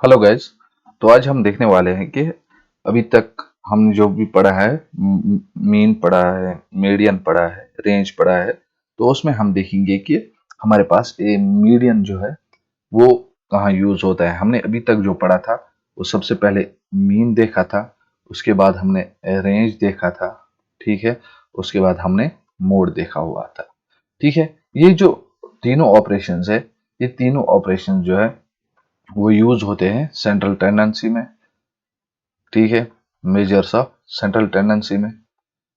Hello guys. तो आज हम देखने वाले हैं कि अभी तक हमने जो भी पढ़ा है, मीन पढ़ा है, मीडियन पढ़ा है, रेंज पढ़ा है। तो उसमें हम देखेंगे कि हमारे पास ए मीडियन जो है वो कहाँ यूज होता है। हमने अभी तक जो पढ़ा था वो सबसे पहले मीन देखा था, उसके बाद हमने रेंज देखा था, ठीक है। उसके बाद हमने मोड देखा हुआ था, ठीक है। ये जो तीनों ऑपरेशंस है, ये तीनों ऑपरेशन जो है वो यूज होते हैं सेंट्रल टेंडेंसी में, ठीक है। मेजर्स ऑफ सेंट्रल टेंडेंसी में,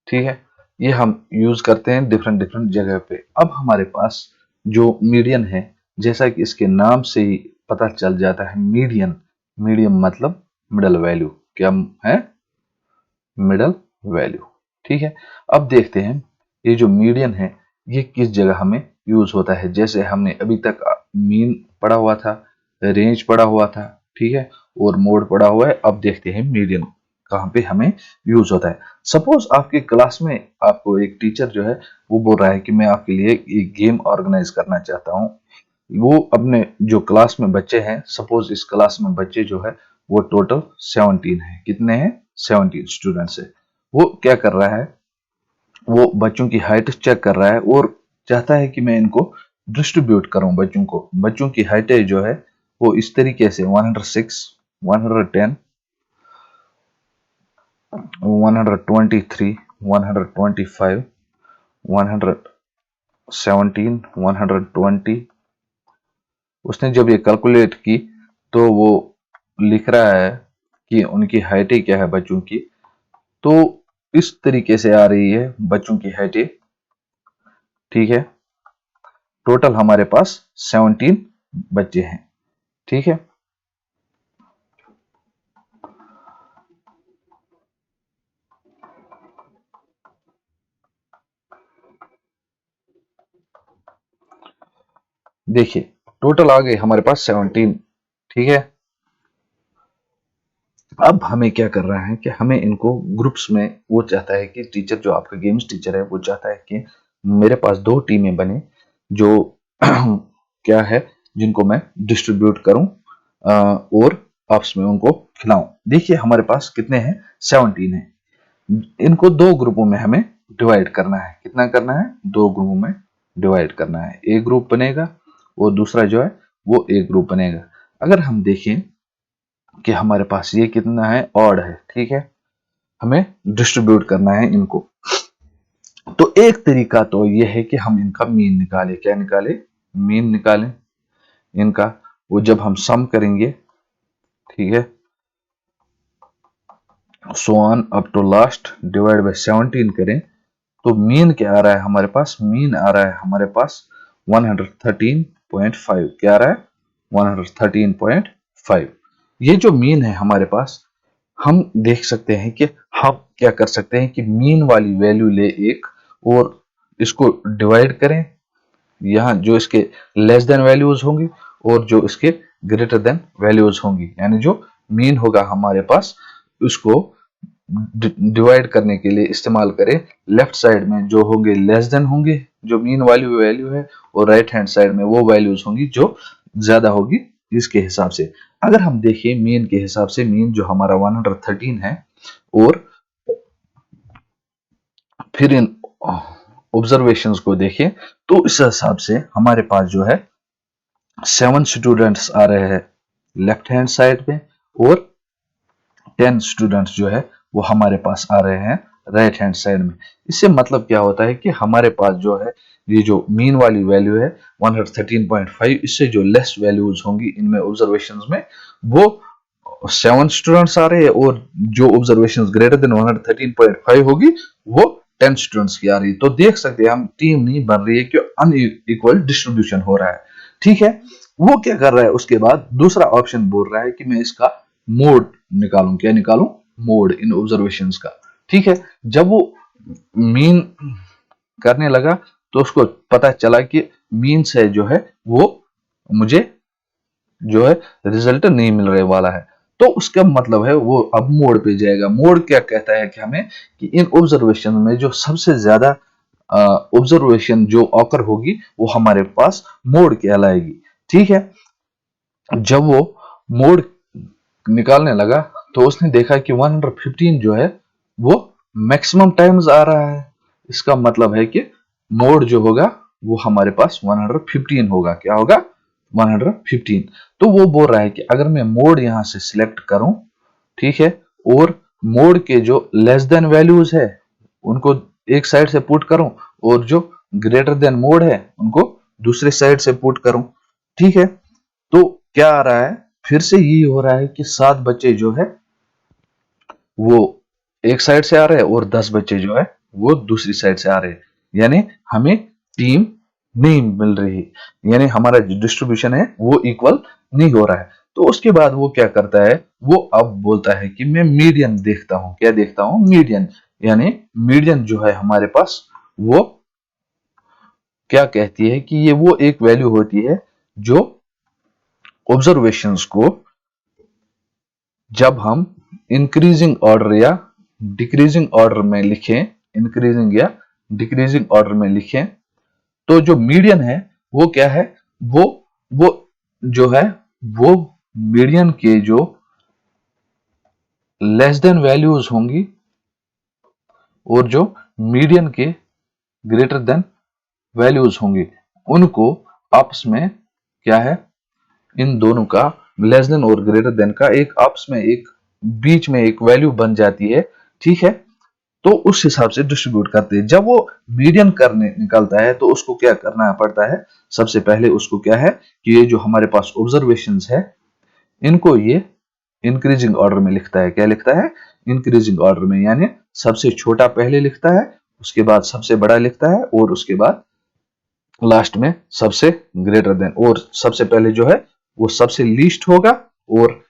ठीक है। ये हम यूज करते हैं डिफरेंट डिफरेंट जगह पे। अब हमारे पास जो मीडियन है, जैसा कि इसके नाम से ही पता चल जाता है, मीडियन, मीडियम मतलब मिडल वैल्यू, क्या है? मिडल वैल्यू, ठीक है। अब देखते हैं ये जो मीडियन है ये किस जगह हमें यूज होता है। जैसे हमने अभी तक मीन पढ़ा हुआ था, रेंज पढ़ा हुआ था, ठीक है, और मोड पढ़ा हुआ है। अब देखते हैं मीडियन कहाँ पे हमें यूज होता है। सपोज आपके क्लास में आपको एक टीचर जो है वो बोल रहा है कि मैं आपके लिए एक गेम ऑर्गेनाइज करना चाहता हूँ। वो अपने जो क्लास में बच्चे हैं, सपोज इस क्लास में बच्चे जो है वो टोटल 17 है। कितने हैं? 17 स्टूडेंट्स है। वो क्या कर रहा है, वो बच्चों की हाइट चेक कर रहा है और चाहता है कि मैं इनको डिस्ट्रीब्यूट करूं। बच्चों की हाइटें जो है वो इस तरीके से 106, 110, 123, 125, 117, 120। उसने जब ये कैलकुलेट की तो वो लिख रहा है कि उनकी हाइटें क्या है बच्चों की। तो इस तरीके से आ रही है बच्चों की हाइटें, ठीक है। टोटल हमारे पास 17 बच्चे हैं, ठीक है। देखिए टोटल आ गए हमारे पास 17, ठीक है। अब हमें क्या कर रहा है कि हमें इनको ग्रुप्स में, वो चाहता है कि टीचर जो आपका गेम्स टीचर है वो चाहता है कि मेरे पास दो टीमें बने जो क्या है, जिनको मैं डिस्ट्रीब्यूट करूं और आपस में उनको खिलाऊं। देखिए हमारे पास कितने हैं? 17 है। इनको दो ग्रुपों में हमें डिवाइड करना है। कितना करना है? दो ग्रुपों में डिवाइड करना है। एक ग्रुप बनेगा और दूसरा जो है वो एक ग्रुप बनेगा। अगर हम देखें कि हमारे पास ये कितना है, ऑड है, ठीक है। हमें डिस्ट्रीब्यूट करना है इनको। तो एक तरीका तो ये है कि हम इनका मीन निकालें। क्या निकालें? मीन निकालें इनका। वो जब हम सम करेंगे, ठीक है, so on up to last divide by 17 करें, तो मीन क्या आ रहा है हमारे पास? मीन आ रहा है हमारे पास 113.5। क्या आ रहा है? 113.5। ये जो मीन है हमारे पास, हम देख सकते हैं कि हम क्या कर सकते हैं कि मीन वाली वैल्यू ले एक और इसको डिवाइड करें। यहाँ जो इसके लेस देन वैल्यूज होंगी और जो इसके ग्रेटर देन वैल्यूज होंगी, यानी जो मीन होगा हमारे पास, उसको डिवाइड करने के लिए इस्तेमाल करें। लेफ्ट साइड में जो होंगे लेस देन होंगे, जो मीन वाली वैल्यू है, और राइट हैंड साइड में वो वैल्यूज होंगी जो ज्यादा होगी इसके हिसाब से। अगर हम देखें मीन के हिसाब से, मीन जो हमारा 113 है, और फिर इन ऑब्जर्वेशंस को देखें तो इस हिसाब से हमारे पास जो है 7 स्टूडेंट्स आ रहे हैं लेफ्ट हैंड साइड में, और 10 स्टूडेंट्स जो है वो हमारे पास आ रहे हैं राइट हैंड साइड में। इससे मतलब क्या होता है कि हमारे पास जो है ये जो मीन वाली वैल्यू है 113.5, इससे जो लेस वैल्यूज होंगी इनमें ऑब्जर्वेशंस में, वो 7 स्टूडेंट्स आ रहे हैं, और जो ऑब्जर्वेशंस ग्रेटर देन 113.5 होगी वो 10 स्टूडेंट्स की आ रही है। तो देख सकते हैं हम टीम नहीं बन रही है कि अनइक्वल डिस्ट्रीब्यूशन हो रहा है, ठीक है। वो क्या कर रहा है, उसके बाद दूसरा ऑप्शन बोल रहा है कि मैं इसका मोड निकालूं। क्या निकालूं? मोड इन ऑब्जर्वेशंस का, ठीक है। जब वो मीन करने लगा तो उसको पता चला कि मीन से जो है वो मुझे जो है रिजल्ट नहीं मिल रहे वाला है। तो उसका मतलब है वो अब मोड पे जाएगा। मोड क्या कहता है कि हमें कि इन ऑब्जर्वेशन में जो सबसे ज्यादा ऑब्जर्वेशन जो ऑकर होगी वो हमारे पास मोड कहलाएगी, ठीक है। जब वो मोड निकालने लगा तो उसने देखा कि 115 जो है वो मैक्सिमम टाइम्स आ रहा है। इसका मतलब है कि मोड जो होगा वो हमारे पास 115 होगा। क्या होगा? 115। तो वो बोल रहा है कि अगर मैं मोड यहां से सिलेक्ट करूं, ठीक है, और मोड के जो लेस देन वैल्यूज है उनको एक साइड से पुट करूं और जो ग्रेटर देन मोड है उनको दूसरे साइड से पुट करूं, ठीक है, तो क्या आ रहा है? फिर से यही हो रहा है कि 7 बच्चे जो है वो एक साइड से आ रहे हैं और 10 बच्चे जो है वो दूसरी साइड से आ रहे हैं। यानी हमें टीम नहीं मिल रही, यानी हमारा जो डिस्ट्रीब्यूशन है वो इक्वल नहीं हो रहा है। तो उसके बाद वो क्या करता है? वो अब बोलता है कि मैं मीडियन देखता हूं। क्या देखता हूं? मीडियन। यानी मीडियन जो है हमारे पास वो क्या कहती है कि ये वो एक वैल्यू होती है जो ऑब्जर्वेशंस को जब हम इंक्रीजिंग ऑर्डर या डिक्रीजिंग ऑर्डर में लिखें, इंक्रीजिंग या डिक्रीजिंग ऑर्डर में लिखें, तो जो मीडियन है वो क्या है? वो वो जो है वो मीडियन के जो लेस देन वैल्यूज होंगी और जो मीडियन के ग्रेटर देन वैल्यूज होंगी उनको आपस में क्या है? इन दोनों का लेस देन और ग्रेटर देन का एक आपस में एक बीच में एक वैल्यू बन जाती है, ठीक है, तो उस हिसाब से डिस्ट्रीब्यूट करते हैं। जब वो मीडियन करने निकलता है तो उसको क्या करना पड़ता है? सबसे पहले उसको क्या है कि ये जो हमारे पास ऑब्जर्वेशंस है इनको ये इंक्रीजिंग ऑर्डर में लिखता है। क्या लिखता है? इंक्रीजिंग ऑर्डर में, यानी सबसे छोटा पहले लिखता है, उसके बाद सबसे बड़ा लिखता है और उसके बाद लास्ट में सबसे ग्रेटर देन, और सबसे पहले जो है वो सबसे लीस्ट होगा और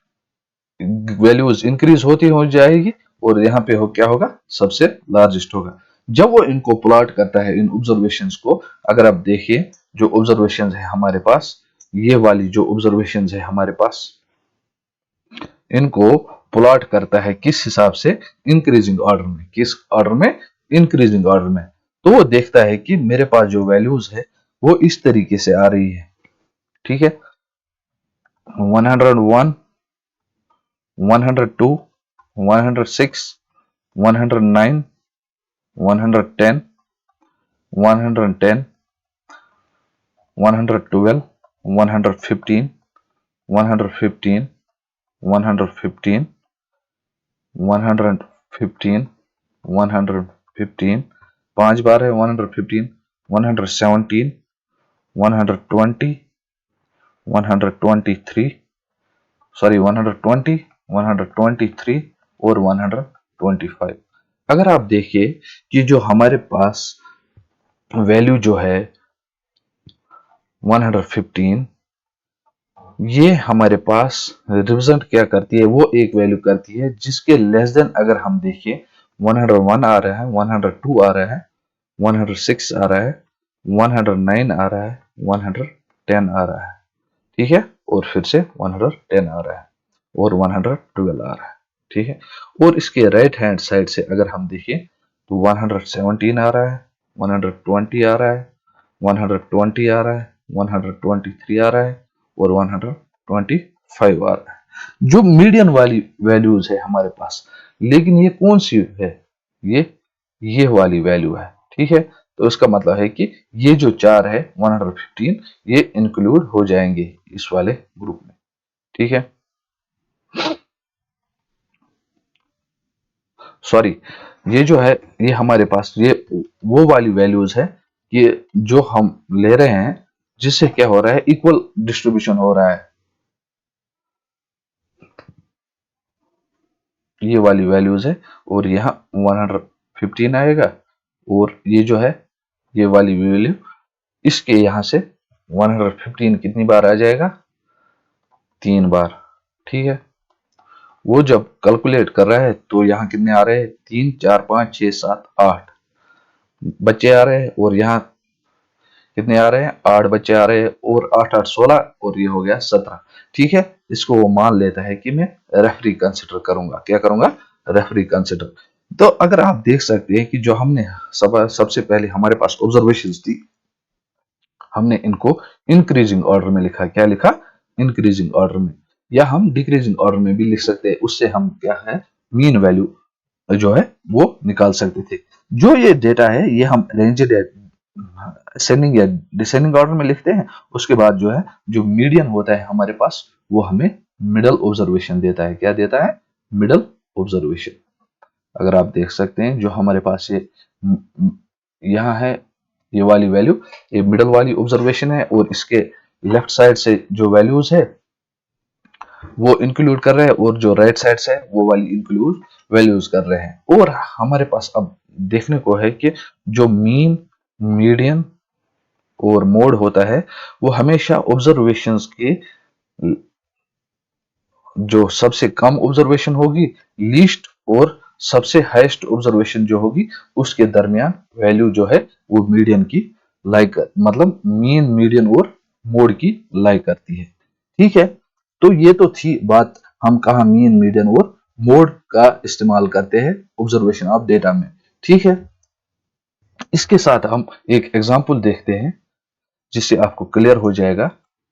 वैल्यूज इंक्रीज होती हो जाएगी और यहाँ पे हो क्या होगा? सबसे लार्जेस्ट होगा। जब वो इनको प्लॉट करता है इन ऑब्जर्वेशंस को, अगर आप देखिए जो ऑब्जर्वेशंस है हमारे पास, ये वाली जो ऑब्जर्वेशंस है हमारे पास, इनको प्लॉट करता है किस हिसाब से? इंक्रीजिंग ऑर्डर में। किस ऑर्डर में? इंक्रीजिंग ऑर्डर में। तो वो देखता है कि मेरे पास जो वैल्यूज है वो इस तरीके से आ रही है, ठीक है, 101, 102, 106, 109, 110, 110, 112, 115, 115, 115, 115, 115, 5 बार है 115, 117, 120, 123, सॉरी 120, 123 और 125। अगर आप देखिए कि जो हमारे पास वैल्यू जो है 115, ये हमारे पास रिप्रेजेंट क्या करती है? वो एक वैल्यू करती है जिसके लेस देन अगर हम देखिए 101 आ रहा है, 102 आ रहा है, 106 आ रहा है, 109 आ रहा है, 110 आ रहा है, ठीक है, और फिर से 110 आ रहा है और 112 आ रहा है, ठीक है। और इसके राइट हैंड साइड से अगर हम देखें तो 117 आ रहा है, 120 आ रहा है, 120 आ रहा है, 123 आ रहा है और 125 आ रहा है, जो मीडियन वाली वैल्यूज है हमारे पास। लेकिन ये कौन सी है? ये वाली वैल्यू है, ठीक है। तो इसका मतलब है कि ये जो 4 है 115 ये इंक्लूड हो जाएंगे इस वाले ग्रुप में, ठीक है। सॉरी, ये जो है ये हमारे पास ये वो वाली वैल्यूज है कि जो हम ले रहे हैं जिससे क्या हो रहा है? इक्वल डिस्ट्रीब्यूशन हो रहा है। ये वाली वैल्यूज है और यहाँ 115 आएगा और ये जो है ये वाली वैल्यू इसके यहाँ से 115 कितनी बार आ जाएगा? 3 बार, ठीक है। वो जब कैलकुलेट कर रहा है तो यहाँ कितने आ रहे हैं? 3, 4, 5, 6, 7, 8 बच्चे आ रहे हैं और यहाँ कितने आ रहे हैं? 8 बच्चे आ रहे हैं और 8, 8, 16 और ये हो गया 17, ठीक है। इसको वो मान लेता है कि मैं रेफरी कंसिडर करूंगा। क्या करूंगा? Referee consider. तो अगर आप देख सकते हैं कि जो हमने सबसे पहले हमारे पास ऑब्जर्वेशंस थी, हमने इनको इंक्रीजिंग ऑर्डर में लिखा। क्या लिखा? इंक्रीजिंग ऑर्डर में। या हम डिक्रीजिंग ऑर्डर में भी लिख सकते हैं। उससे हम क्या है, मीन वैल्यू जो है वो निकाल सकते थे। जो ये डेटा है ये हम रेंज असेंडिंग या डिसेंडिंग ऑर्डर में लिखते हैं। उसके बाद जो है जो मीडियन होता है हमारे पास, वो हमें मिडल ऑब्जर्वेशन देता है। क्या देता है? Middle observation. अगर आप देख सकते हैं जो हमारे पास ये यहाँ है, ये वाली वैल्यू, ये मिडल वाली ऑब्जर्वेशन है, और इसके लेफ्ट साइड से जो वैल्यूज है वो इंक्लूड कर रहे हैं, और जो राइट साइड से है वो वाली इंक्लूड वैल्यूज कर रहे हैं। और हमारे पास अब देखने को है कि जो मीन, मीडियन और मोड होता है वो हमेशा ऑब्जर्वेशंस के जो सबसे कम ऑब्जर्वेशन होगी, लीस्ट, और सबसे हाईएस्ट ऑब्जर्वेशन जो होगी, उसके दरमियान वैल्यू जो है वो मीडियन की लाइक, मतलब मीन, मीडियन और मोड की लाइक करती है। ठीक है, तो ये तो थी बात, हम कहा मीन, मीडियन और मोड का इस्तेमाल करते हैं ऑब्जर्वेशन ऑफ डेटा में। ठीक है, इसके साथ हम एक एग्जांपल देखते हैं जिससे आपको क्लियर हो जाएगा।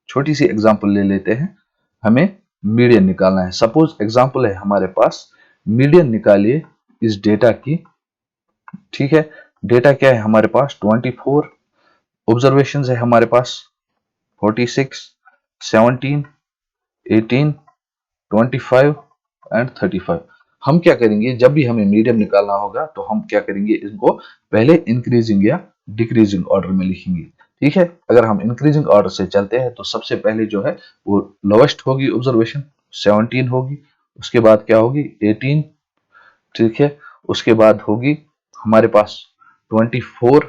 छोटी सी एग्जांपल ले लेते हैं। हमें मीडियन निकालना है। सपोज एग्जांपल है हमारे पास, मीडियन निकालिए इस डेटा की। ठीक है, डेटा क्या है हमारे पास? 24 ऑब्जर्वेशंस है हमारे पास, 46, 17, 18, 25 एंड 35। हम क्या करेंगे, जब भी हमें मीडियम निकालना होगा तो हम क्या करेंगे, इनको पहले इंक्रीजिंग या डिक्रीजिंग ऑर्डर में लिखेंगे। ठीक है, अगर हम इंक्रीजिंग ऑर्डर से चलते हैं तो सबसे पहले जो है वो लोवेस्ट होगी ऑब्जर्वेशन, 17 होगी। उसके बाद क्या होगी? 18। ठीक है, उसके बाद होगी हमारे पास 24,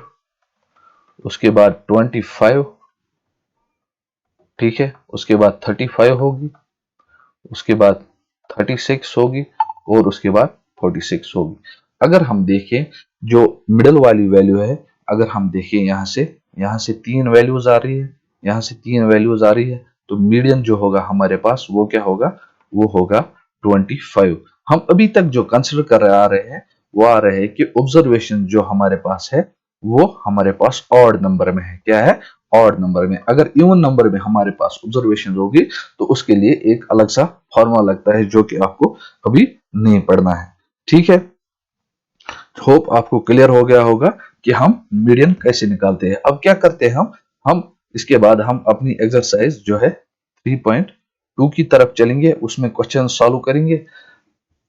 उसके बाद 25। ठीक है, उसके बाद 35 होगी, उसके बाद 36 होगी, और उसके बाद 46 होगी। अगर हम देखें जो मिडल वाली वैल्यू है, अगर हम देखें यहाँ से 3 वैल्यूज आ रही है, यहाँ से 3 वैल्यूज आ रही है, तो मीडियन जो होगा हमारे पास वो क्या होगा? वो होगा 25। हम अभी तक जो कंसिडर कर आ रहे हैं वो आ रहे हैं कि ऑब्जर्वेशन जो हमारे पास है वो हमारे पास ऑड नंबर में है। क्या है? ऑड नंबर में। अगर इवन नंबर में हमारे पास ऑब्जर्वेशन होगी तो उसके लिए एक अलग सा फॉर्मूला लगता है जो कि आपको अभी नहीं पढ़ना है। ठीक है, होप आपको क्लियर हो गया होगा कि हम मीडियन कैसे निकालते हैं। अब क्या करते हैं हम इसके बाद हम अपनी एक्सरसाइज जो है 3.2 की तरफ चलेंगे, उसमें क्वेश्चन सॉल्व करेंगे।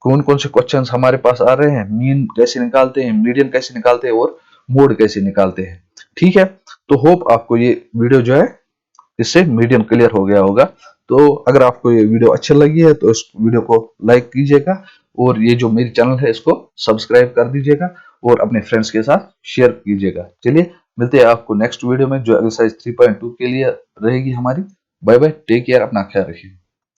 कौन कौन से क्वेश्चंस हमारे पास आ रहे हैं, मीन कैसे निकालते हैं, मीडियन कैसे निकालते हैं, और मोड कैसे निकालते हैं। ठीक है, तो होप आपको ये वीडियो जो है इससे मीडियम क्लियर हो गया होगा। तो अगर आपको ये वीडियो अच्छी लगी है तो इस वीडियो को लाइक कीजिएगा, और ये जो मेरी चैनल है इसको सब्सक्राइब कर दीजिएगा, और अपने फ्रेंड्स के साथ शेयर कीजिएगा। चलिए मिलते हैं आपको नेक्स्ट वीडियो में जो एक्सरसाइज 3.2 के लिए रहेगी हमारी। बाय बाय, टेक केयर, अपना ख्याल रखिए।